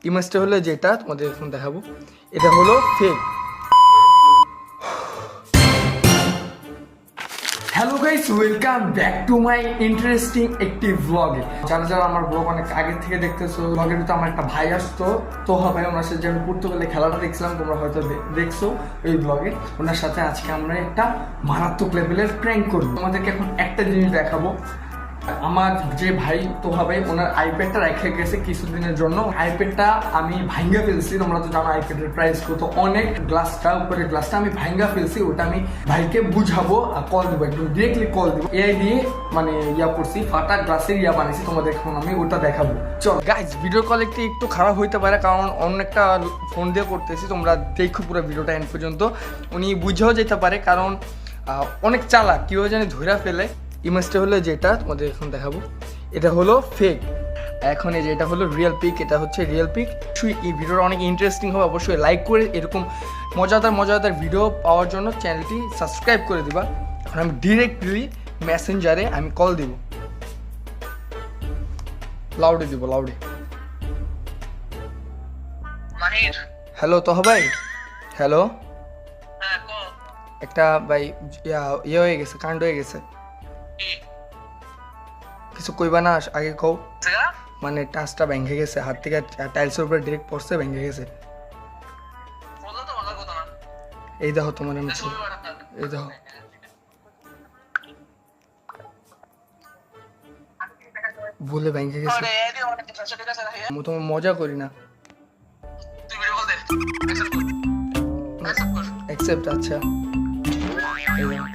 ইমেজটা হলো যেটা তোমাদের এখন দেখাবো, এটা হলো fake. Hello guys, welcome back to my interesting একটি ব্লগে। যারা যারা আমার ব্লগ অনেক আগে থেকে দেখতেছো, ব্লগের ভিতরে আমার একটা ভাই আসতো তো ভাই, ওনার সাথে আমি পর্তুগালে খেলাটা দেখছিলাম, তোমরা হয়তো দেখছো এই ব্লগে। ওনার সাথে আজকে আমরা একটা মারাত্মক লেভেলের প্র্যাঙ্ক করবো। তোমাদেরকে এখন একটা জিনিস দেখাবো। আমার যে ভাই তো ভাই, ওনার আইপ্যাডটা রেখে গেছে কিছুদিনের জন্য। আইপ্যাডটা আমি ভাঙ্গা ফেলছি, তোমরা তো জানো আইপ্যাডের প্রাইস কত অনেক। গ্লাসটা উপরে গ্লাসটা আমি ভাঙ্গা ফেলছি, ওটা আমি ভাইকে বুঝাবো আর কল দেবো, একদম ডিরেক্টলি কল দেবো। এআই দিয়ে মানে ইয়া করছি, ফাটা গ্লাসের ইয়া বানিয়েছি, তোমাদের এখন আমি ওটা দেখাবো। চল গাইজ, ভিডিও কোয়ালিটি একটু খারাপ হইতে পারে কারণ অন্য একটা ফোন দিয়ে করতেছি। তোমরা দেখো পুরো ভিডিওটা এন্ড পর্যন্ত, উনি বুঝেও যেতে পারে কারণ অনেক চালাক, কেউ জানি ধরে ফেলে। ইমেজটা হলো যেটা তোমাদের এখন দেখাবো, এটা হলো ফেক। এখন এই যে এটা হলো রিয়েল পিক, এটা হচ্ছে রিয়েল পিক। এই ভিডিওটা অনেক ইন্টারেস্টিং হবে, অবশ্যই লাইক করে এরকম মজাদার ভিডিও পাওয়ার জন্য চ্যানেলটি সাবস্ক্রাইব করে দিবা। এখন আমি ডিরেক্টলি মেসেঞ্জারে আমি কল দিব, লাউডে দিব, লাউডে। হ্যালো তোহা ভাই, হ্যালো। একটা ভাই ইয়ে হয়ে গেছে, কাণ্ড হয়ে গেছে। কিছু কইবা না, আগে কও। মানে টাচটা ভেঙে গেছে, হাত থেকে টাইলসের উপরে ডিরেক্ট পড়ছে, ভেঙে গেছে। এই দেখো তোমার, আমি এই দেখো, ভুলে ভেঙে গেছে। তোমার মজা করি না, অ্যাকসেপ্ট। আচ্ছা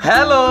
হ্যালো